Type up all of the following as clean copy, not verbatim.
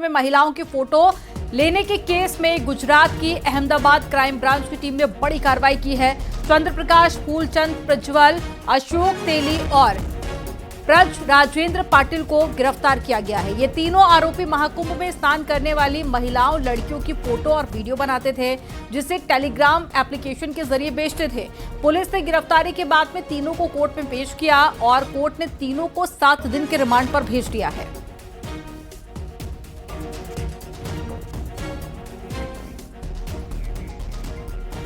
में महिलाओं की फोटो लेने के केस में गुजरात की अहमदाबाद क्राइम ब्रांच की टीम ने बड़ी कार्रवाई की है। चंद्र प्रकाश, फूलचंद, प्रज्वल, अशोक तेली और ब्रज राजेंद्र पाटिल को गिरफ्तार किया गया है। ये तीनों आरोपी महाकुंभ में स्नान करने वाली महिलाओं, लड़कियों की फोटो और वीडियो बनाते थे, जिसे टेलीग्राम एप्लीकेशन के जरिए बेचते थे। पुलिस ने गिरफ्तारी के बाद में तीनों को कोर्ट में पेश किया और कोर्ट ने तीनों को 7 दिन के रिमांड पर भेज दिया है।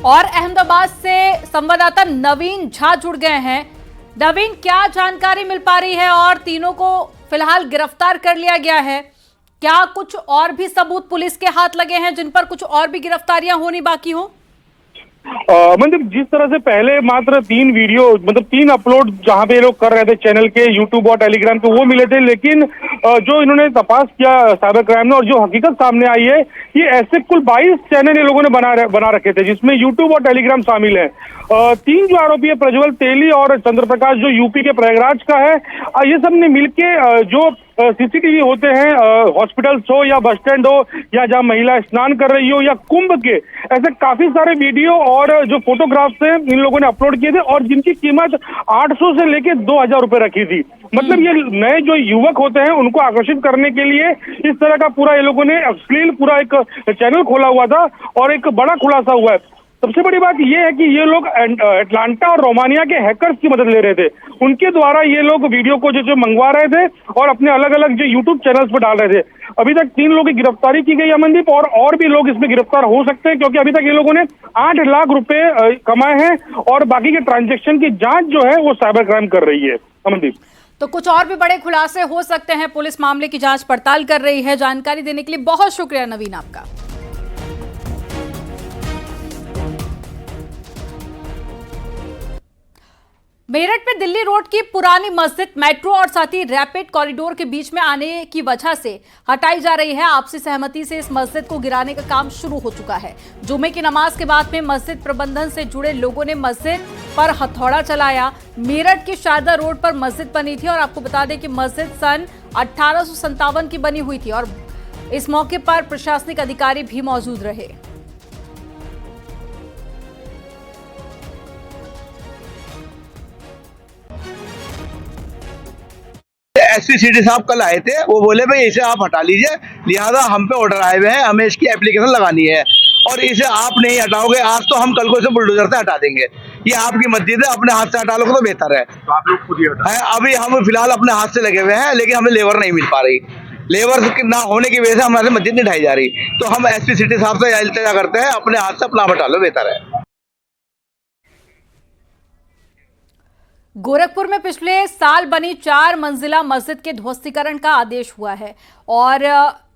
और अहमदाबाद से संवाददाता नवीन झा जुड़ गए हैं। नवीन, क्या जानकारी मिल पा रही है? और तीनों को फिलहाल गिरफ्तार कर लिया गया है, क्या कुछ और भी सबूत पुलिस के हाथ लगे हैं जिन पर कुछ और भी गिरफ्तारियां होनी बाकी हो? मतलब जिस तरह से पहले मात्र 3 वीडियो मतलब 3 अपलोड जहां पे ये लोग कर रहे थे चैनल के, यूट्यूब और टेलीग्राम पे, वो मिले थे, लेकिन जो इन्होंने तपास किया साइबर क्राइम ने और जो हकीकत सामने आई है, ये ऐसे कुल 22 चैनल ये लोगों ने बना रखे थे, जिसमें यूट्यूब और टेलीग्राम शामिल है। 3 जो आरोपी है, प्रज्वल, तेली और चंद्र प्रकाश, जो यूपी के प्रयागराज का है, ये सब ने मिलके जो सीसीटीवी होते हैं, हॉस्पिटल्स हो या बस स्टैंड हो या जहां महिला स्नान कर रही हो या कुंभ के, ऐसे काफी सारे वीडियो और जो फोटोग्राफ्स हैं इन लोगों ने अपलोड किए थे और जिनकी कीमत 800 से लेके 2000 रुपए रखी थी। मतलब ये नए जो युवक होते हैं उनको आकर्षित करने के लिए इस तरह का पूरा ये लोगों ने अश्लील पूरा एक चैनल खोला हुआ था और एक बड़ा खुलासा हुआ है। सबसे बड़ी बात यह है कि ये लोग अटलांटा और रोमानिया के हैकर्स की मदद ले रहे थे। उनके द्वारा ये लोग वीडियो को जो मंगवा रहे थे और अपने अलग अलग जो यूट्यूब चैनल्स पर डाल रहे थे। अभी तक 3 लोगों की गिरफ्तारी की गई अमनदीप, और भी लोग इसमें गिरफ्तार हो सकते हैं, क्योंकि अभी तक ये लोगों ने 8 लाख रुपए कमाए हैं और बाकी के ट्रांजेक्शन की जांच जो है वो साइबर क्राइम कर रही है। अमनदीप, तो कुछ और भी बड़े खुलासे हो सकते हैं। पुलिस मामले की जांच पड़ताल कर रही है। जानकारी देने के लिए बहुत शुक्रिया नवीन आपका। मेरठ में दिल्ली रोड की पुरानी मस्जिद मेट्रो और साथ ही रैपिड कॉरिडोर के बीच में आने की वजह से हटाई जा रही है। आपसी सहमति से इस मस्जिद को गिराने का काम शुरू हो चुका है। जुमे की नमाज के बाद में मस्जिद प्रबंधन से जुड़े लोगों ने मस्जिद पर हथौड़ा चलाया। मेरठ की शारदा रोड पर मस्जिद बनी थी और आपको बता दें कि मस्जिद सन 1857 की बनी हुई थी और इस मौके पर प्रशासनिक अधिकारी भी मौजूद रहे। एसपी सिटी साहब कल आए थे, वो बोले भाई इसे आप हटा लीजिए, लिहाजा हम पे ऑर्डर आए हुए हैं, हमें इसकी एप्लीकेशन लगानी है और इसे आप नहीं हटाओगे आज तो हम कल को इसे बुलडोजर से हटा देंगे। ये आपकी मस्जिद है, अपने हाथ से हटा लोगे तो बेहतर है। तो आप लोग खुद ही हटा। अभी हम फिलहाल अपने हाथ से लगे हुए हैं, लेकिन हमें लेबर नहीं मिल पा रही। लेबर ना होने की वजह से हमारे मस्जिद नहीं ढाई जा रही, तो हम एसपी सिटी साहब से इल्तिजा करते हैं, अपने हाथ से अपना हटा लो, बेहतर है। गोरखपुर में पिछले साल बनी 4 मंजिला मस्जिद के ध्वस्तीकरण का आदेश हुआ है और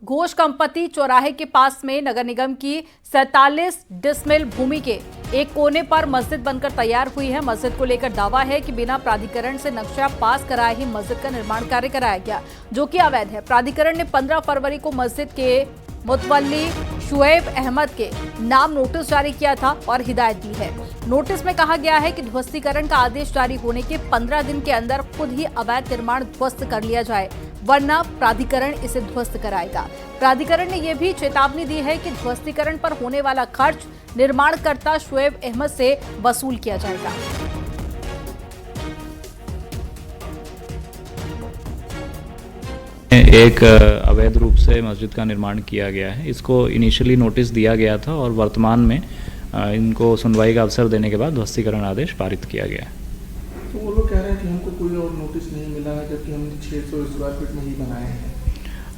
घोष कंपति चौराहे के पास में नगर निगम की 47 डिसमिल भूमि के एक कोने पर मस्जिद बनकर तैयार हुई है। मस्जिद को लेकर दावा है कि बिना प्राधिकरण से नक्शा पास कराए ही मस्जिद का निर्माण कार्य कराया गया, जो कि अवैध है। प्राधिकरण ने 15 फरवरी को मस्जिद के मुतवल्ली शुएब अहमद के नाम नोटिस जारी किया था और हिदायत दी है। नोटिस में कहा गया है कि ध्वस्तीकरण का आदेश जारी होने के 15 दिन के अंदर खुद ही अवैध निर्माण ध्वस्त कर लिया जाए, वरना प्राधिकरण इसे ध्वस्त कराएगा। प्राधिकरण ने यह भी चेतावनी दी है कि ध्वस्तीकरण पर होने वाला खर्च निर्माणकर्ता शुएब अहमद से वसूल किया जाएगा। एक अवैध रूप से मस्जिद का निर्माण किया गया है। इसको इनिशियली नोटिस दिया गया था और वर्तमान में इनको सुनवाई का अवसर देने के बाद ध्वस्तीकरण आदेश पारित किया गया है। तो वो लोग कह रहे हैं कि हमको कोई और नोटिस नहीं मिला है, जबकि हमने 600 स्क्वायर फीट में ही बनाए हैं।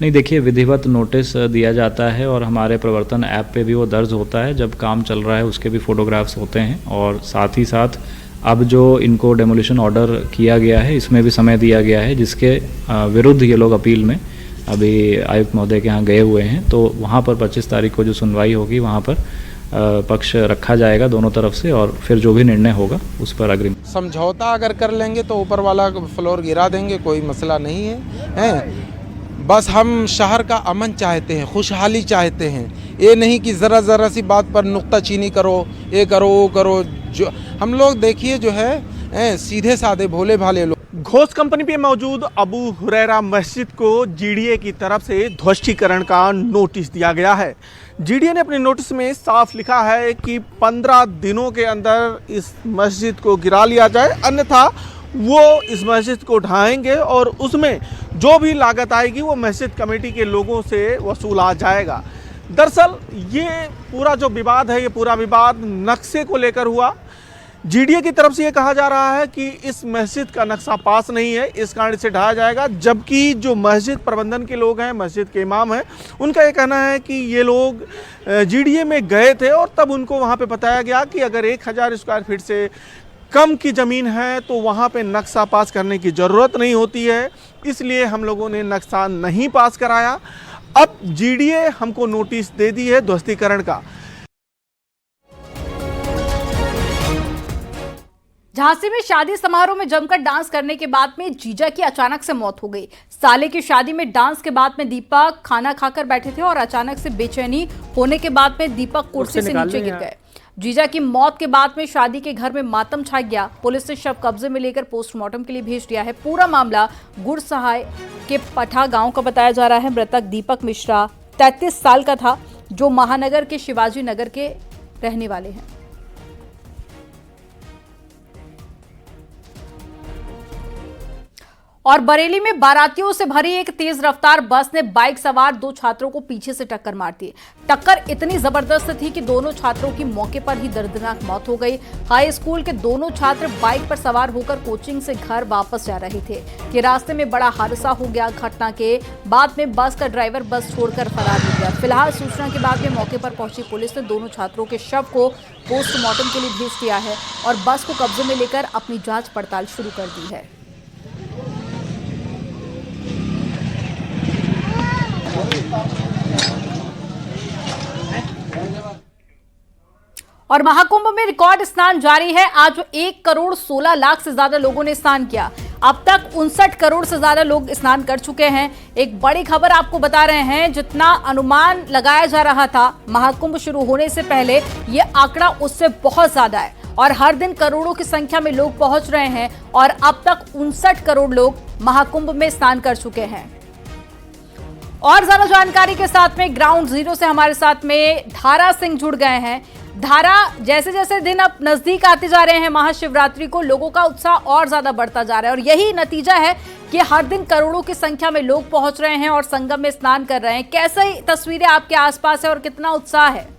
नहीं, देखिए, विधिवत नोटिस दिया जाता है और हमारे प्रवर्तन ऐप पे भी वो दर्ज होता है। जब काम चल रहा है उसके भी फोटोग्राफ्स होते हैं और साथ ही साथ अब जो इनको डेमोलिशन ऑर्डर किया गया है इसमें भी समय दिया गया है, जिसके विरुद्ध ये लोग अपील में अभी आयुक्त महोदय के यहाँ गए हुए हैं। तो वहाँ पर 25 तारीख को जो सुनवाई होगी वहाँ पर पक्ष रखा जाएगा दोनों तरफ से और फिर जो भी निर्णय होगा उस पर अग्रिम समझौता अगर कर लेंगे तो ऊपर वाला फ्लोर गिरा देंगे, कोई मसला नहीं है। बस हम शहर का अमन चाहते हैं, खुशहाली चाहते हैं। ये नहीं कि ज़रा सी बात पर नुक्ताचीनी करो, ये करो वो करो। जो हम लोग देखिए जो है हैं, सीधे साधे भोले भाले लोग। घोष कंपनी पे मौजूद अबू हुरैरा मस्जिद को जीडीए की तरफ से ध्वस्तीकरण का नोटिस दिया गया है। जीडीए ने अपने नोटिस में साफ लिखा है कि 15 दिनों के अंदर इस मस्जिद को गिरा लिया जाए, अन्यथा वो इस मस्जिद को ढाएंगे और उसमें जो भी लागत आएगी वो मस्जिद कमेटी के लोगों से वसूला जाएगा। दरअसल ये पूरा जो विवाद है, ये पूरा विवाद नक्शे को लेकर हुआ। जीडीए की तरफ से ये कहा जा रहा है कि इस मस्जिद का नक्शा पास नहीं है, इस कारण इसे ढाया जाएगा, जबकि जो मस्जिद प्रबंधन के लोग हैं, मस्जिद के इमाम हैं, उनका ये कहना है कि ये लोग जीडीए में गए थे और तब उनको वहाँ पे बताया गया कि अगर 1000 स्क्वायर फीट से कम की ज़मीन है तो वहाँ पे नक्शा पास करने की ज़रूरत नहीं होती है, इसलिए हम लोगों ने नक्शा नहीं पास कराया। अब जीडीए हमको नोटिस दे दी है ध्वस्तीकरण का। झांसी में शादी समारोह में जमकर डांस करने के बाद में जीजा की अचानक से मौत हो गई। साले की शादी में डांस के बाद में दीपक खाना खाकर बैठे थे और अचानक से बेचैनी होने के बाद में दीपक कुर्सी से नीचे गिर गए। जीजा की मौत के बाद में शादी के घर में मातम छा गया। पुलिस ने शव कब्जे में लेकर पोस्टमार्टम के लिए भेज दिया है। पूरा मामला गुड़सहाय के पठा गांव का बताया जा रहा है। मृतक दीपक मिश्रा 33 साल का था, जो महानगर के शिवाजी नगर के रहने वाले हैं। और बरेली में बारातियों से भरी एक तेज रफ्तार बस ने बाइक सवार 2 छात्रों को पीछे से टक्कर मार दी। टक्कर इतनी जबरदस्त थी कि दोनों छात्रों की मौके पर ही दर्दनाक मौत हो गई। हाई स्कूल के दोनों छात्र बाइक पर सवार होकर कोचिंग से घर वापस जा रहे थे कि रास्ते में बड़ा हादसा हो गया। घटना के बाद में बस का ड्राइवर बस छोड़कर फरार हो गया। फिलहाल सूचना के बाद में मौके पर पहुंची पुलिस ने दोनों छात्रों के शव को पोस्टमार्टम के लिए भेज दिया है और बस को कब्जे में लेकर अपनी जांच पड़ताल शुरू कर दी है। और महाकुंभ में रिकॉर्ड स्नान जारी है। आज 1 करोड़ 16 लाख से ज्यादा लोगों ने स्नान किया। अब तक 59 करोड़ से ज्यादा लोग स्नान कर चुके हैं। एक बड़ी खबर आपको बता रहे हैं, जितना अनुमान लगाया जा रहा था महाकुंभ शुरू होने से पहले, ये आंकड़ा उससे बहुत ज्यादा है और हर दिन करोड़ों की संख्या में लोग पहुंच रहे हैं और अब तक 59 करोड़ लोग महाकुंभ में स्नान कर चुके हैं। और ज्यादा जानकारी के साथ में ग्राउंड जीरो से हमारे साथ में धारा सिंह जुड़ गए हैं। धारा, जैसे जैसे दिन अब नजदीक आते जा रहे हैं महाशिवरात्रि को, लोगों का उत्साह और ज्यादा बढ़ता जा रहा है और यही नतीजा है कि हर दिन करोड़ों की संख्या में लोग पहुंच रहे हैं और संगम में स्नान कर रहे हैं। कैसी तस्वीरें आपके आसपास है और कितना उत्साह है?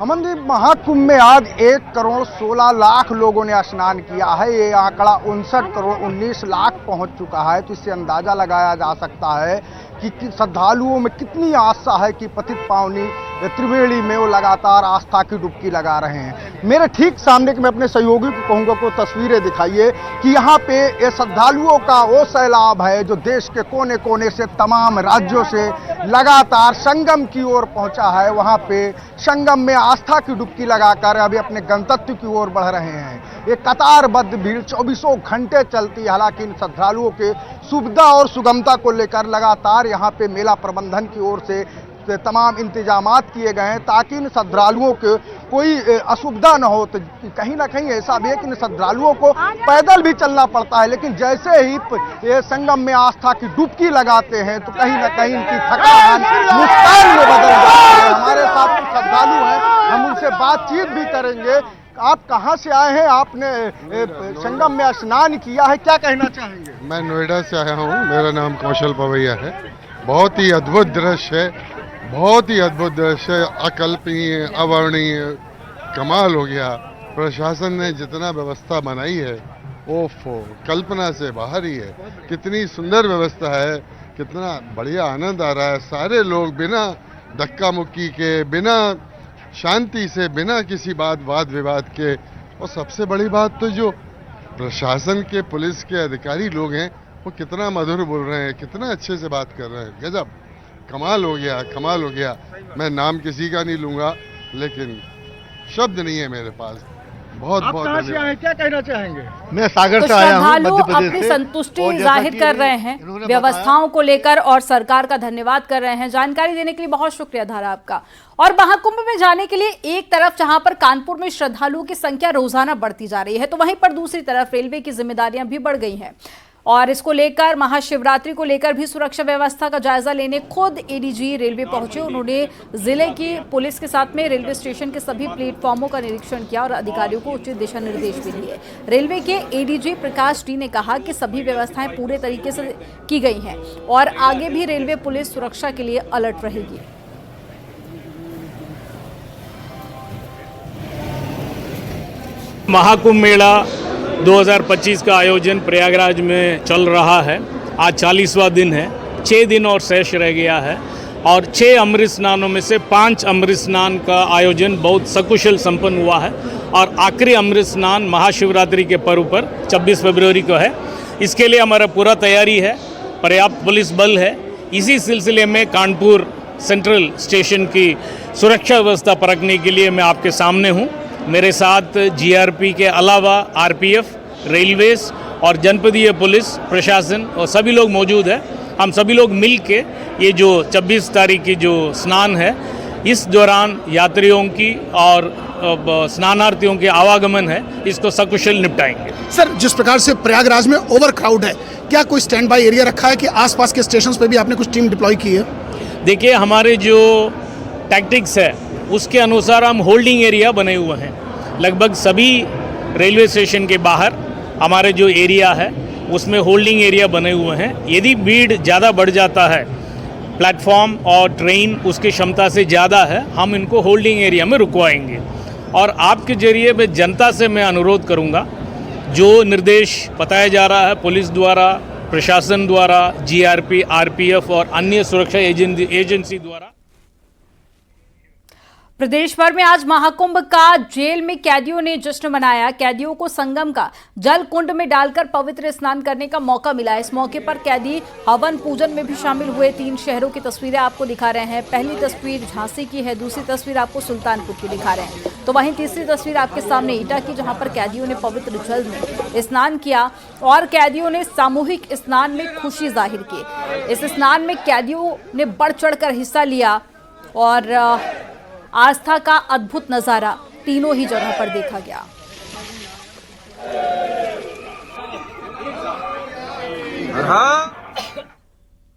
अमनदीप, महाकुंभ में आज 1 करोड़ 16 लाख लोगों ने स्नान किया है। ये आंकड़ा 59 करोड़ 19 लाख पहुंच चुका है। तो इससे अंदाजा लगाया जा सकता है कि श्रद्धालुओं में कितनी आस्था है कि पतित पावनी त्रिवेणी में वो लगातार आस्था की डुबकी लगा रहे हैं। मेरे ठीक सामने, कि मैं अपने सहयोगी को कहूँगा को तस्वीरें दिखाइए कि यहाँ पे ये श्रद्धालुओं का वो सैलाब है जो देश के कोने कोने से, तमाम राज्यों से लगातार संगम की ओर पहुँचा है। वहाँ पे संगम में आस्था की डुबकी लगाकर अभी अपने गंतव्य की ओर बढ़ रहे हैं। ये कतारबद्ध भीड़ 24 घंटे चलती है। हालांकि इन श्रद्धालुओं के सुविधा और सुगमता को लेकर लगातार यहाँ पे मेला प्रबंधन की ओर से तमाम इंतजामात किए गए हैं ताकि इन श्रद्धालुओं को कोई असुविधा न हो। तो कहीं ना कहीं ऐसा भी है कि इन श्रद्धालुओं को पैदल भी चलना पड़ता है, लेकिन जैसे ही ये संगम में आस्था की डुबकी लगाते हैं तो कहीं ना कहीं इनकी थकान मुस्कान में बदल जाती है। हमारे साथ कुछ श्रद्धालु हैं, हम उनसे बातचीत भी करेंगे। आप कहाँ से आए हैं? आपने संगम में स्नान किया है, क्या कहना चाहेंगे? मैं नोएडा से आया हूँ, मेरा नाम कौशल पवैया है। बहुत ही अद्भुत दृश्य है, बहुत ही अद्भुत दृश्य, अकल्पनीय, अवर्णनीय, कमाल हो गया। प्रशासन ने जितना व्यवस्था बनाई है वो कल्पना से बाहर ही है। कितनी सुंदर व्यवस्था है, कितना बढ़िया आनंद आ रहा है। सारे लोग बिना धक्का मुक्की के, बिना शांति से, बिना किसी वाद विवाद के, और सबसे बड़ी बात तो जो प्रशासन के, पुलिस के अधिकारी लोग हैं वो कितना मधुर बोल रहे हैं, कितना अच्छे से बात कर रहे हैं। गजब, कमाल हो गया, कमाल हो गया। मैं नाम किसी का नहीं लूँगा, लेकिन शब्द नहीं है मेरे पास। बहुत बहुत धन्यवाद। क्या कहना चाहेंगे? मैं सागर तो से आया हूँ, श्रद्धालु मध्य प्रदेश अपनी से। संतुष्टि और जैसा जाहिर कि कर रहे हैं इन्होंने व्यवस्थाओं को लेकर और सरकार का धन्यवाद कर रहे हैं। जानकारी देने के लिए बहुत शुक्रिया धारा आपका। और महाकुंभ में जाने के लिए एक तरफ जहां पर कानपुर में श्रद्धालुओं की संख्या रोजाना बढ़ती जा रही है, तो वहीं पर दूसरी तरफ रेलवे की जिम्मेदारियां भी बढ़ गई हैं और इसको लेकर महाशिवरात्रि को लेकर भी सुरक्षा व्यवस्था का जायजा लेने खुद एडीजी रेलवे पहुंचे। उन्होंने जिले की पुलिस के साथ में रेलवे स्टेशन के सभी प्लेटफॉर्मों का निरीक्षण किया और अधिकारियों को उचित दिशा निर्देश भी दिए। रेलवे के एडीजी प्रकाश डी ने कहा कि सभी व्यवस्थाएं पूरे तरीके से की गई हैं और आगे भी रेलवे पुलिस सुरक्षा के लिए अलर्ट रहेगी। महाकुंभ मेला 2025 का आयोजन प्रयागराज में चल रहा है। आज 40वां दिन है, 6 दिन और शेष रह गया है और 6 अमृत स्नानों में से 5 अमृत स्नान का आयोजन बहुत सकुशल संपन्न हुआ है और आखिरी अमृत स्नान महाशिवरात्रि के पर्व पर 26 फरवरी को है। इसके लिए हमारा पूरा तैयारी है, पर्याप्त पुलिस बल है। इसी सिलसिले में कानपुर सेंट्रल स्टेशन की सुरक्षा व्यवस्था परखने के लिए मैं आपके सामने हूँ। मेरे साथ जीआरपी के अलावा आरपीएफ, रेलवेज और जनपदीय पुलिस प्रशासन और सभी लोग मौजूद हैं। हम सभी लोग मिल के ये जो 26 तारीख की जो स्नान है, इस दौरान यात्रियों की और स्नानार्थियों के आवागमन है, इसको सकुशल निपटाएंगे। सर, जिस प्रकार से प्रयागराज में ओवर क्राउड है, क्या कोई स्टैंड बाई एरिया रखा है कि आसपास के स्टेशंस पे भी आपने कुछ टीम डिप्लॉय की है? देखिए, हमारे जो टैक्टिक्स है उसके अनुसार हम होल्डिंग एरिया बने हुए हैं। लगभग सभी रेलवे स्टेशन के बाहर हमारे जो एरिया है उसमें होल्डिंग एरिया बने हुए हैं। यदि भीड़ ज़्यादा बढ़ जाता है, प्लेटफॉर्म और ट्रेन उसकी क्षमता से ज़्यादा है, हम इनको होल्डिंग एरिया में रुकवाएंगे। और आपके जरिए मैं जनता से मैं अनुरोध करूँगा, जो निर्देश बताया जा रहा है पुलिस द्वारा, प्रशासन द्वारा, जीआरपी, आरपीएफ और अन्य सुरक्षा एजेंसी द्वारा। प्रदेश भर में आज महाकुंभ का जेल में कैदियों ने जश्न मनाया। कैदियों को संगम का जल कुंड में डालकर पवित्र स्नान करने का मौका मिला। इस मौके पर कैदी हवन पूजन में भी शामिल हुए। 3 शहरों की तस्वीरें आपको दिखा रहे हैं। पहली तस्वीर झांसी की है, दूसरी तस्वीर आपको सुल्तानपुर की दिखा रहे हैं, तो वहीं तीसरी तस्वीर आपके सामने ईटा की, जहां पर कैदियों ने पवित्र जल में स्नान किया और कैदियों ने सामूहिक स्नान में खुशी जाहिर की। इस स्नान में कैदियों ने बढ़ चढ़कर हिस्सा लिया और आस्था का अद्भुत नजारा तीनों ही जगह पर देखा गया।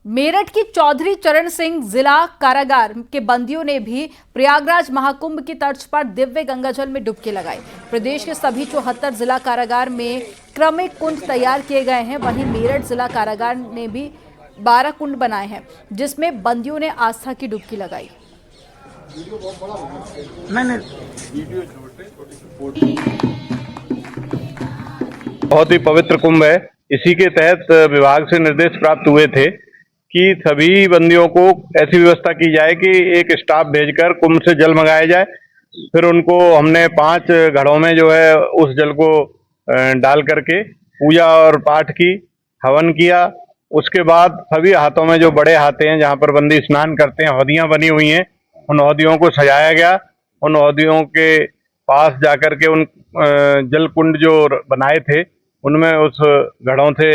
मेरठ की चौधरी चरण सिंह जिला कारागार के बंदियों ने भी प्रयागराज महाकुंभ की तर्ज पर दिव्य गंगाजल में डुबकी लगाई। प्रदेश के सभी 74 जिला कारागार में क्रमिक कुंड तैयार किए गए हैं। वहीं मेरठ जिला कारागार ने भी 12 कुंड बनाए हैं, जिसमें बंदियों ने आस्था की डुबकी लगाई। बहुत ही पवित्र कुंभ है। इसी के तहत विभाग से निर्देश प्राप्त हुए थे कि सभी बंदियों को ऐसी व्यवस्था की जाए कि एक स्टाफ भेजकर कुंभ से जल मंगाया जाए। फिर उनको हमने 5 घड़ों में जो है उस जल को डाल करके पूजा और पाठ की, हवन किया। उसके बाद सभी हाथों में जो बड़े हाथे हैं जहाँ पर बंदी स्नान करते हैं, हौदियाँ बनी हुई हैं, उन हौदियों को सजाया गया। उन हौदियों के पास जाकर के उन जल कुंड जो बनाए थे उनमें उस घड़ों से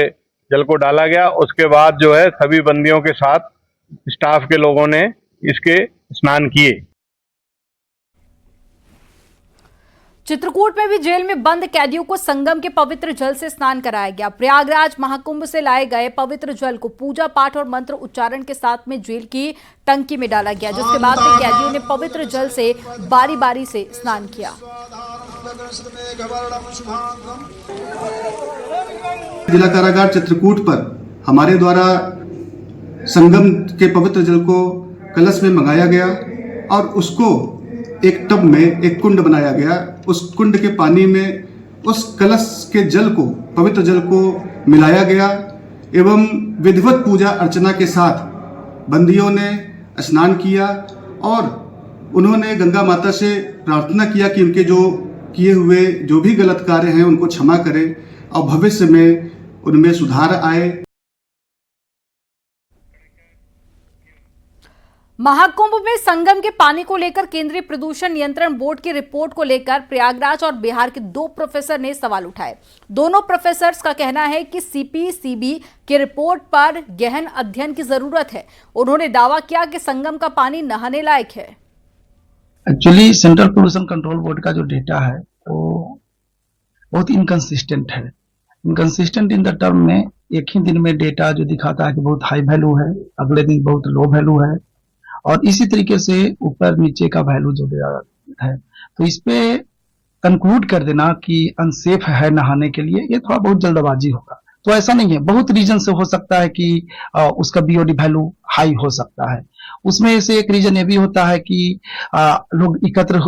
जल को डाला गया। उसके बाद जो है सभी बंदियों के साथ स्टाफ के लोगों ने इसके स्नान किए। चित्रकूट में भी जेल में बंद कैदियों को संगम के पवित्र जल से स्नान कराया गया। प्रयागराज महाकुंभ से लाए गए पवित्र जल को पूजा पाठ और मंत्र उच्चारण के साथ में जेल की टंकी में डाला गया, जिसके बाद में कैदियों ने पवित्र जल से बारी बारी से स्नान किया। जिला कारागार चित्रकूट पर हमारे द्वारा संगम के पवित्र जल को कलश में मंगाया गया और उसको एक टब में एक कुंड बनाया गया। उस कुंड के पानी में उस कलश के जल को, पवित्र जल को मिलाया गया एवं विधिवत पूजा अर्चना के साथ बंदियों ने स्नान किया और उन्होंने गंगा माता से प्रार्थना किया कि उनके जो किए हुए जो भी गलत कार्य हैं उनको क्षमा करें और भविष्य में उनमें सुधार आए। महाकुंभ में संगम के पानी को लेकर केंद्रीय प्रदूषण नियंत्रण बोर्ड की रिपोर्ट को लेकर प्रयागराज और बिहार के 2 प्रोफेसर ने सवाल उठाए। दोनों प्रोफेसर्स का कहना है कि सीपीसीबी की रिपोर्ट पर गहन अध्ययन की जरूरत है। उन्होंने दावा किया कि संगम का पानी नहाने लायक है। Actually central pollution control board का जो डेटा है वो बहुत इनकंसिस्टेंट है। इनकंसिस्टेंट इन द टर्म में एक ही दिन में डेटा जो दिखाता है कि बहुत हाई वैल्यू है, अगले दिन बहुत लो वैल्यू है, और इसी तरीके से ऊपर नीचे का वैल्यू जो है, तो इस पे कंक्लूड कर देना कि अनसेफ है नहाने के लिए, ये थोड़ा बहुत जल्दबाजी होगा। तो ऐसा नहीं है, बहुत रीजन से हो सकता है कि उसका बीओडी वैल्यू हाई हो सकता है। उसमें से एक रीजन ये भी होता है कि लोग एकत्र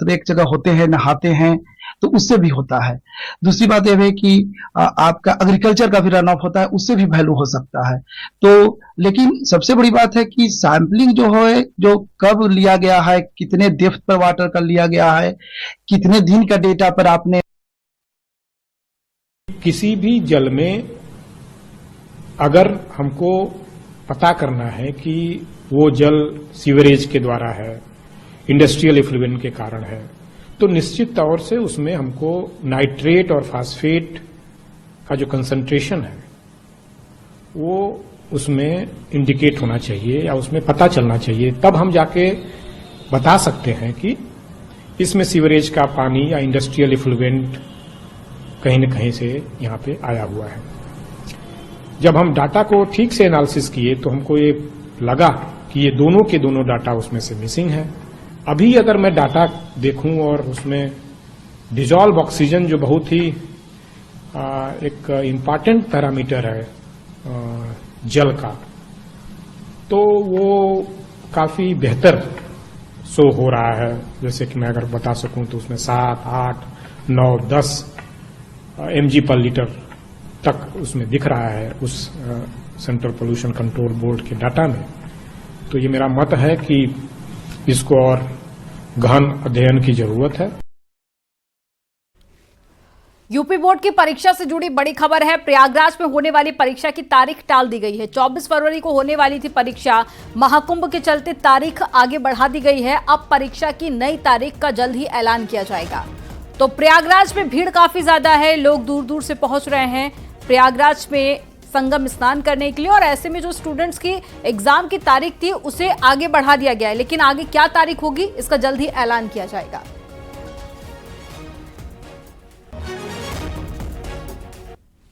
एक जगह होते हैं, नहाते हैं, तो उससे भी होता है। दूसरी बात यह है कि आपका एग्रीकल्चर का भी रन ऑफ होता है, उससे भी वैल्यू हो सकता है। तो लेकिन सबसे बड़ी बात है कि सैंपलिंग जो है, जो कब लिया गया है, कितने डेप्थ पर वाटर का लिया गया है, कितने दिन का डेटा पर आपने। किसी भी जल में अगर हमको पता करना है कि वो जल सीवरेज के द्वारा है, इंडस्ट्रियल इफ्लुएंट के कारण है, तो निश्चित तौर से उसमें हमको नाइट्रेट और फास्फेट का जो कंसंट्रेशन है वो उसमें इंडिकेट होना चाहिए या उसमें पता चलना चाहिए। तब हम जाके बता सकते हैं कि इसमें सीवरेज का पानी या इंडस्ट्रियल इफ्लुएंट कहीं न कहीं से यहाँ पे आया हुआ है। जब हम डाटा को ठीक से एनालिसिस किए तो हमको ये लगा कि ये दोनों के दोनों डाटा उसमें से मिसिंग है। अभी अगर मैं डाटा देखूं और उसमें डिजॉल्व ऑक्सीजन जो बहुत ही एक इम्पॉर्टेंट पैरामीटर है जल का, तो वो काफी बेहतर शो हो रहा है। जैसे कि मैं अगर बता सकूं तो उसमें 7, 8, 9, 10 mg पर लीटर तक उसमें दिख रहा है उस सेंट्रल पोल्यूशन कंट्रोल बोर्ड के डाटा में। तो ये मेरा मत है कि इसको और गहन अध्ययन की जरूरत है। यूपी बोर्ड की परीक्षा से जुड़ी बड़ी खबर है। प्रयागराज में होने वाली परीक्षा की तारीख टाल दी गई है। 24 फरवरी को होने वाली थी परीक्षा, महाकुंभ के चलते तारीख आगे बढ़ा दी गई है। अब परीक्षा की नई तारीख का जल्द ही ऐलान किया जाएगा। तो प्रयागराज में भीड़ काफी ज्यादा है, लोग दूर दूर से पहुंच रहे हैं प्रयागराज में संगम स्नान करने के लिए, और ऐसे में जो स्टूडेंट्स की एग्जाम की तारीख थी उसे आगे बढ़ा दिया गया है। लेकिन आगे क्या तारीख होगी इसका जल्द ही ऐलान किया जाएगा।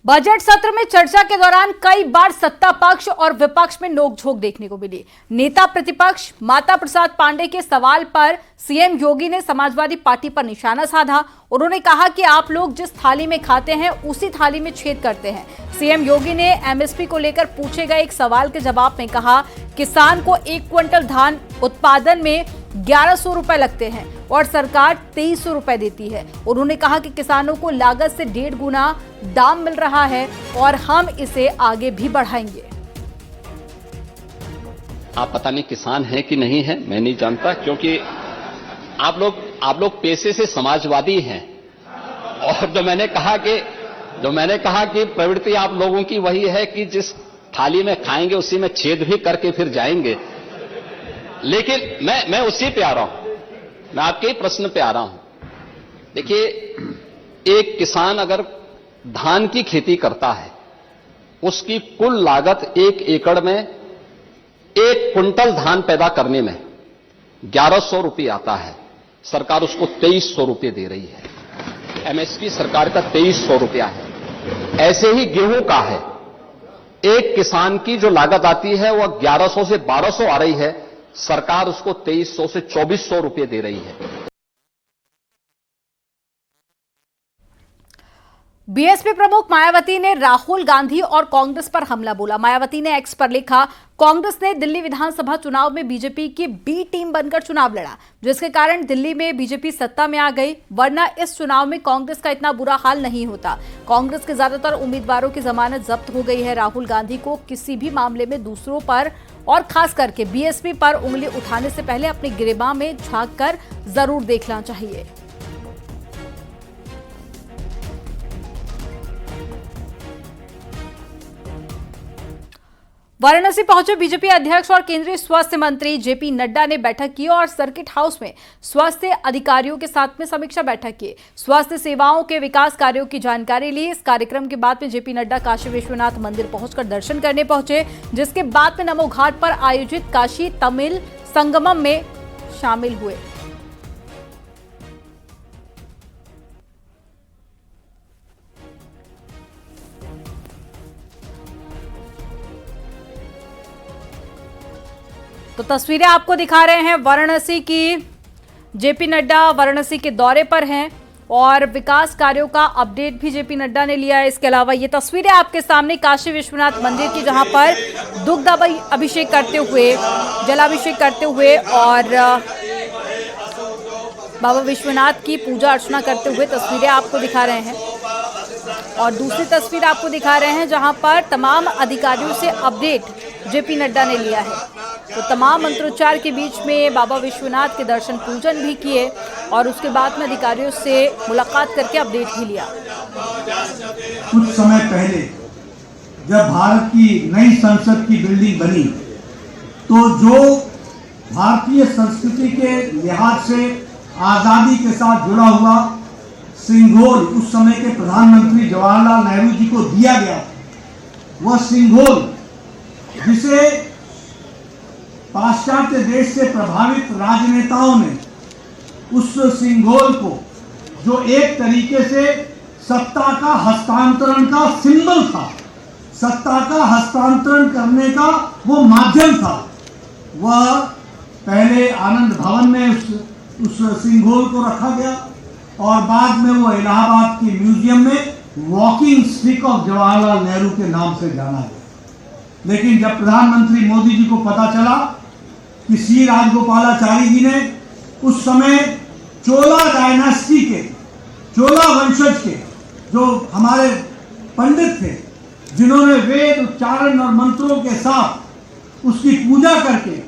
बजट सत्र में चर्चा के दौरान कई बार सत्ता पक्ष और विपक्ष में नोकझोंक देखने को मिली। नेता प्रतिपक्ष माता प्रसाद पांडे के सवाल पर सीएम योगी ने समाजवादी पार्टी पर निशाना साधा। उन्होंने कहा कि आप लोग जिस थाली में खाते हैं उसी थाली में छेद करते हैं। सीएम योगी ने एमएसपी को लेकर पूछे गए एक सवाल के जवाब में कहा, किसान को 1 क्विंटल धान उत्पादन में 1100 रुपए लगते हैं और सरकार 2300 रुपए देती है। उन्होंने कहा कि किसानों को लागत से 1.5 गुना दाम मिल रहा है और हम इसे आगे भी बढ़ाएंगे। आप पता नहीं किसान हैं कि नहीं है, मैं नहीं जानता, क्योंकि आप लोग पेशे से समाजवादी हैं। और जो मैंने कहा कि प्रवृत्ति आप लोगों की वही है कि जिस थाली में खाएंगे उसी में छेद भी करके फिर जाएंगे। लेकिन मैं उसी पे आ रहा हूं, मैं आपके प्रश्न पे आ रहा हूं। देखिए, एक किसान अगर धान की खेती करता है, उसकी कुल लागत 1 एकड़ में 1 कुंटल धान पैदा करने में 1100 रुपये आता है। सरकार उसको 2300 रुपये दे रही है। एमएसपी सरकार का 2300 रुपया है। ऐसे ही गेहूं का है, एक किसान की जो लागत आती है वह 1100 से 1200 आ रही है, सरकार उसको 2300 से 2400 रुपये दे रही है। बीएसपी प्रमुख मायावती ने राहुल गांधी और कांग्रेस पर हमला बोला। मायावती ने एक्स पर लिखा, कांग्रेस ने दिल्ली विधानसभा चुनाव में बीजेपी की बी टीम बनकर चुनाव लड़ा, जिसके कारण दिल्ली में बीजेपी सत्ता में आ गई, वरना इस चुनाव में कांग्रेस का इतना बुरा हाल नहीं होता। कांग्रेस के ज्यादातर उम्मीदवारों की जमानत जब्त हो गई है। राहुल गांधी को किसी भी मामले में दूसरों पर और खास करके बीएसपी पर उंगली उठाने से पहले अपनी गिरेबान में झांक कर जरूर देखना चाहिए। वाराणसी पहुंचे बीजेपी अध्यक्ष और केंद्रीय स्वास्थ्य मंत्री जेपी नड्डा ने बैठक की और सर्किट हाउस में स्वास्थ्य अधिकारियों के साथ में समीक्षा बैठक की। स्वास्थ्य सेवाओं के विकास कार्यों की जानकारी ली। इस कार्यक्रम के बाद में जेपी नड्डा काशी विश्वनाथ मंदिर पहुंचकर दर्शन करने पहुंचे, जिसके बाद में नमो घाट पर आयोजित काशी तमिल संगमम में शामिल हुए। तो तस्वीरें आपको दिखा रहे हैं वाराणसी की। जेपी नड्डा वाराणसी के दौरे पर हैं और विकास कार्यों का अपडेट भी जेपी नड्डा ने लिया है। इसके अलावा ये तस्वीरें आपके सामने काशी विश्वनाथ मंदिर की, जहां पर दुग्ध अभिषेक करते हुए, जलाभिषेक करते हुए और बाबा विश्वनाथ की पूजा अर्चना करते हुए तस्वीरें आपको दिखा रहे हैं। और दूसरी तस्वीर आपको दिखा रहे हैं जहां पर तमाम अधिकारियों से अपडेट जेपी नड्डा ने लिया है। तो तमाम मंत्रोच्चार के बीच में बाबा विश्वनाथ के दर्शन पूजन भी किए और उसके बाद में अधिकारियों से मुलाकात करके अपडेट भी लिया। कुछ समय पहले जब भारत की नई संसद की बिल्डिंग बनी तो जो भारतीय संस्कृति के लिहाज से आज़ादी के साथ जुड़ा हुआ सिंघोल उस समय के प्रधानमंत्री जवाहरलाल नेहरू जी को दिया गया, वह सिंघोल जिसे पाश्चात्य देश से प्रभावित राजनेताओं ने उस सिंघोल को, जो एक तरीके से सत्ता का हस्तांतरण का सिंबल था, सत्ता का हस्तांतरण करने का वो माध्यम था, वह पहले आनंद भवन में उस सिंघोल को रखा गया और बाद में वो इलाहाबाद की म्यूजियम में walking stick of Jawaharlal Nehru के नाम से जाना गया। लेकिन जब प्रधानमंत्री मोदी जी को पता चला कि सी राजगोपालाचारी जी ने उस समय चोला डायनास्टी के, चोला वंशज के जो हमारे पंडित थे, जिन्होंने वेद उच्चारण और मंत्रों के साथ उसकी पूजा करके।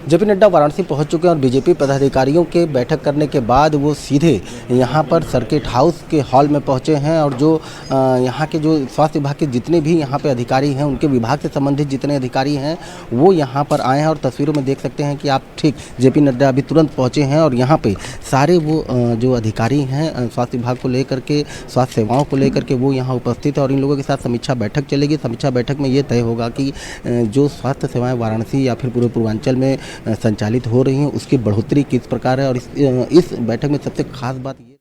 जेपी नड्डा वाराणसी पहुंच चुके हैं और बीजेपी पदाधिकारियों के बैठक करने के बाद वो सीधे यहां पर सर्किट हाउस के हॉल में पहुंचे हैं और जो यहां के जो स्वास्थ्य विभाग के जितने भी यहां पे अधिकारी हैं, उनके विभाग से संबंधित जितने अधिकारी हैं वो यहां पर आए हैं। और तस्वीरों में देख सकते हैं कि आप ठीक जेपी नड्डा अभी तुरंत पहुँचे हैं और यहाँ पर सारे वो जो अधिकारी हैं स्वास्थ्य विभाग को लेकर के, स्वास्थ्य सेवाओं को लेकर के, वो यहाँ उपस्थित है और इन लोगों के साथ समीक्षा बैठक चलेगी। समीक्षा बैठक में ये तय होगा कि जो स्वास्थ्य सेवाएँ वाराणसी या फिर पूरे पूर्वांचल में संचालित हो रही हैं उसकी बढ़ोतरी किस प्रकार है। और इस बैठक में सबसे खास बात ये